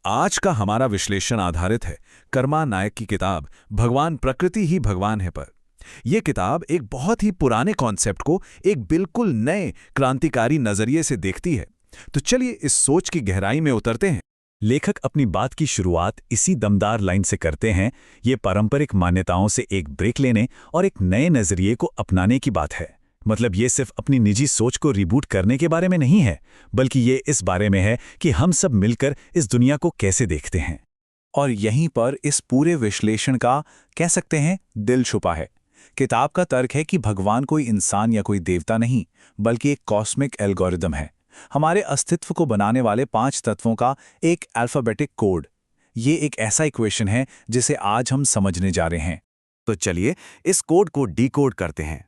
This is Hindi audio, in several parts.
आज का हमारा विश्लेषण आधारित है कर्मा नायक की किताब भगवान प्रकृति ही भगवान है पर। यह किताब एक बहुत ही पुराने कॉन्सेप्ट को एक बिल्कुल नए क्रांतिकारी नजरिए से देखती है। तो चलिए इस सोच की गहराई में उतरते हैं। लेखक अपनी बात की शुरुआत इसी दमदार लाइन से करते हैं, ये पारंपरिक मान्यताओं से एक ब्रेक लेने और एक नए नजरिए को अपनाने की बात है। मतलब ये सिर्फ अपनी निजी सोच को रिबूट करने के बारे में नहीं है, बल्कि ये इस बारे में है कि हम सब मिलकर इस दुनिया को कैसे देखते हैं। और यहीं पर इस पूरे विश्लेषण का, कह सकते हैं, दिल छुपा है। किताब का तर्क है कि भगवान कोई इंसान या कोई देवता नहीं, बल्कि एक कॉस्मिक एल्गोरिदम है, हमारे अस्तित्व को बनाने वाले 5 तत्वों का एक अल्फाबेटिक कोड। ये एक ऐसा इक्वेशन है जिसे आज हम समझने जा रहे हैं। तो चलिए इस कोड को डिकोड करते हैं।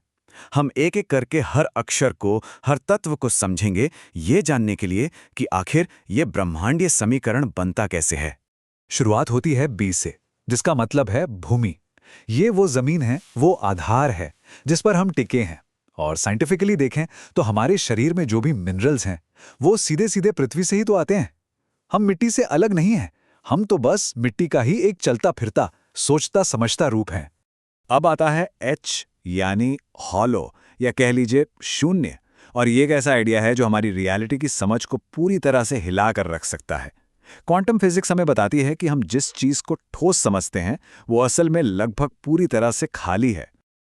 हम एक एक करके हर अक्षर को, हर तत्व को समझेंगे, ये जानने के लिए कि आखिर ये ब्रह्मांडीय समीकरण बनता कैसे है। शुरुआत होती है बी से, जिसका मतलब है भूमि। ये वो जमीन है, वो आधार है जिस पर हम टिके हैं। और साइंटिफिकली देखें तो हमारे शरीर में जो भी मिनरल्स हैं वो सीधे सीधे पृथ्वी से ही तो आते हैं। हम मिट्टी से अलग नहीं हैं, हम तो बस मिट्टी का ही एक चलता फिरता, सोचता समझता रूप हैं। अब आता है एच यानी हॉलो, या कह लीजिए शून्य। और ये एक ऐसा आइडिया है जो हमारी रियलिटी की समझ को पूरी तरह से हिला कर रख सकता है। क्वांटम फिजिक्स हमें बताती है कि हम जिस चीज को ठोस समझते हैं वो असल में लगभग पूरी तरह से खाली है।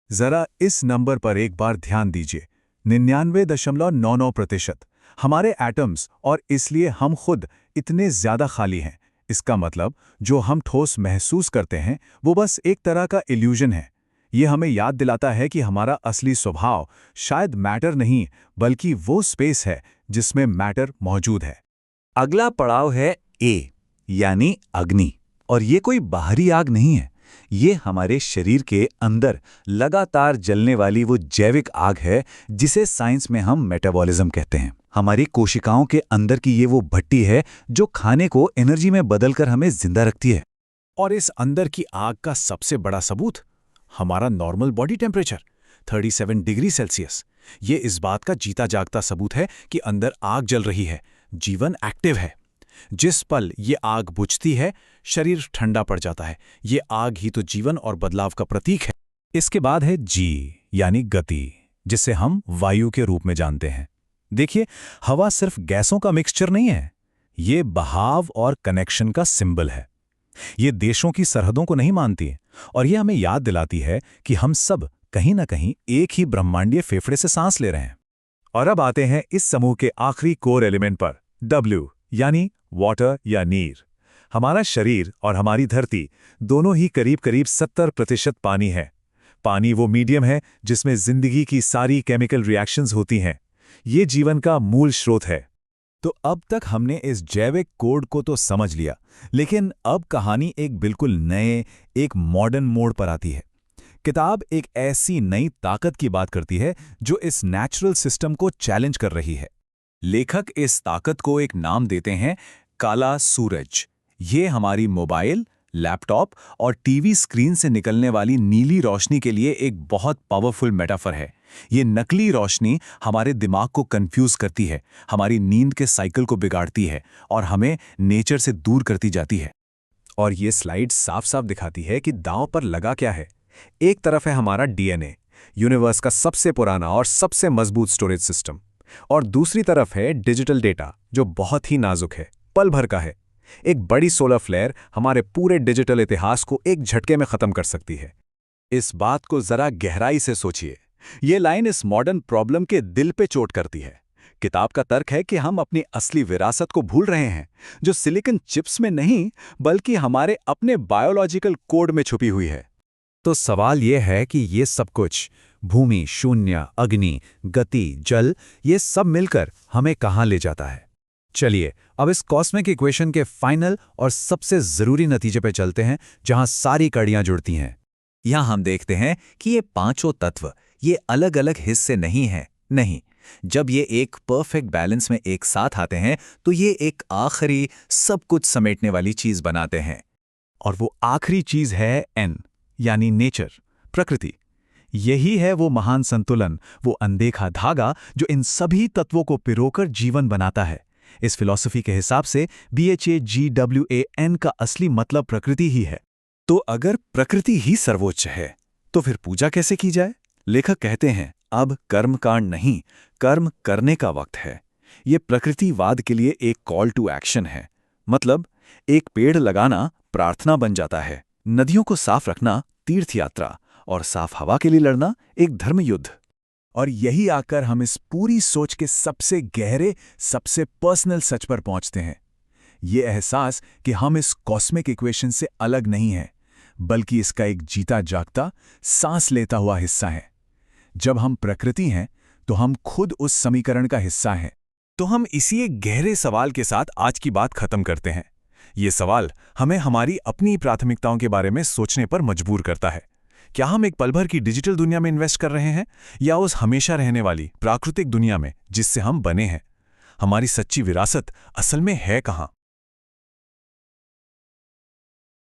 जरा इस नंबर पर एक बार ध्यान दीजिए, 99.99% हमारे एटम्स, और इसलिए हम खुद इतने ज्यादा खाली हैं। इसका मतलब जो हम ठोस महसूस करते हैं वो बस एक तरह का इल्यूजन है। ये हमें याद दिलाता है कि हमारा असली स्वभाव शायद मैटर नहीं, बल्कि वो स्पेस है जिसमें मैटर मौजूद है। अगला पड़ाव है ए यानी अग्नि। और ये कोई बाहरी आग नहीं है, ये हमारे शरीर के अंदर लगातार जलने वाली वो जैविक आग है जिसे साइंस में हम मेटाबॉलिज्म कहते हैं। हमारी कोशिकाओं के अंदर की ये वो भट्टी है जो खाने को एनर्जी में बदलकर हमें जिंदा रखती है। और इस अंदर की आग का सबसे बड़ा सबूत हमारा normal body temperature 37 degree Celsius. ये इस बात का जीता जागता सबूत है कि अंदर आग जल रही है, जीवन एक्टिव है। जिस पल ये आग बुझती है, शरीर ठंडा पड़ जाता है। ये आग ही तो जीवन और बदलाव का प्रतीक है। इसके बाद है जी यानी गति, जिसे हम वायु के रूप में जानते हैं। देखिए, हवा सिर्फ गैसों का मिक्सचर नहीं है, ये बहाव और कनेक्शन का सिंबल है। ये देशों की सरहदों को नहीं मानती, और ये हमें याद दिलाती है कि हम सब कहीं ना कहीं एक ही ब्रह्मांडीय फेफड़े से सांस ले रहे हैं। और अब आते हैं इस समूह के आखिरी कोर एलिमेंट पर, W यानी वाटर या नीर। हमारा शरीर और हमारी धरती दोनों ही करीब करीब 70% पानी है। पानी वो मीडियम है जिसमें जिंदगी की सारी केमिकल रिएक्शंस होती हैं। ये जीवन का मूल स्रोत है। तो अब तक हमने इस जैविक कोड को तो समझ लिया, लेकिन अब कहानी एक बिल्कुल नए, एक मॉडर्न मोड़ पर आती है। किताब एक ऐसी नई ताकत की बात करती है जो इस नेचुरल सिस्टम को चैलेंज कर रही है। लेखक इस ताकत को एक नाम देते हैं, काला सूरज। ये हमारी मोबाइल, लैपटॉप और टीवी स्क्रीन से निकलने वाली नीली रोशनी के लिए एक बहुत पावरफुल मेटाफर है। ये नकली रोशनी हमारे दिमाग को कंफ्यूज करती है, हमारी नींद के साइकिल को बिगाड़ती है और हमें नेचर से दूर करती जाती है। और ये स्लाइड साफ साफ दिखाती है कि दांव पर लगा क्या है। एक तरफ है हमारा डीएनए, यूनिवर्स का सबसे पुराना और सबसे मजबूत स्टोरेज सिस्टम, और दूसरी तरफ है डिजिटल डेटा जो बहुत ही नाजुक है, पल भर का है। एक बड़ी सोलर फ्लेयर हमारे पूरे डिजिटल इतिहास को एक झटके में खत्म कर सकती है। इस बात को जरा गहराई से सोचिए। ये लाइन इस मॉडर्न प्रॉब्लम के दिल पे चोट करती है। किताब का तर्क है कि हम अपनी असली विरासत को भूल रहे हैं, जो सिलिकॉन चिप्स में नहीं बल्कि हमारे अपने बायोलॉजिकल कोड में छुपी हुई है। तो सवाल यह है कि ये सब कुछ, भूमि, शून्य, अग्नि, गति, जल, ये सब मिलकर हमें कहाँ ले जाता है? चलिए अब इस कॉस्मिक इक्वेशन के फाइनल और सबसे जरूरी नतीजे पे चलते हैं, जहां सारी कड़ियां जुड़ती हैं। यहां हम देखते हैं कि ये पांचों तत्व, ये अलग अलग हिस्से नहीं हैं। नहीं, जब ये एक परफेक्ट बैलेंस में एक साथ आते हैं तो ये एक आखिरी, सब कुछ समेटने वाली चीज बनाते हैं। और वो आखिरी चीज है N यानी नेचर, प्रकृति। यही है वो महान संतुलन, वो अनदेखा धागा जो इन सभी तत्वों को पिरोकर जीवन बनाता है। इस फिलॉसफी के हिसाब से BHAGWAN का असली मतलब प्रकृति ही है। तो अगर प्रकृति ही सर्वोच्च है तो फिर पूजा कैसे की जाए? लेखक कहते हैं, अब कर्मकांड नहीं, कर्म करने का वक्त है। ये प्रकृतिवाद के लिए एक कॉल टू एक्शन है। मतलब एक पेड़ लगाना प्रार्थना बन जाता है, नदियों को साफ रखना तीर्थ यात्रा, और साफ हवा के लिए लड़ना एक धर्म युद्ध। और यही आकर हम इस पूरी सोच के सबसे गहरे, सबसे पर्सनल सच पर पहुंचते हैं। ये एहसास कि हम इस कॉस्मिक इक्वेशन से अलग नहीं हैं, बल्कि इसका एक जीता जागता, सांस लेता हुआ हिस्सा है। जब हम प्रकृति हैं तो हम खुद उस समीकरण का हिस्सा हैं। तो हम इसी एक गहरे सवाल के साथ आज की बात खत्म करते हैं। ये सवाल हमें हमारी अपनी प्राथमिकताओं के बारे में सोचने पर मजबूर करता है। क्या हम एक पल भर की डिजिटल दुनिया में इन्वेस्ट कर रहे हैं, या उस हमेशा रहने वाली प्राकृतिक दुनिया में जिससे हम बने हैं? हमारी सच्ची विरासत असल में है कहाँ?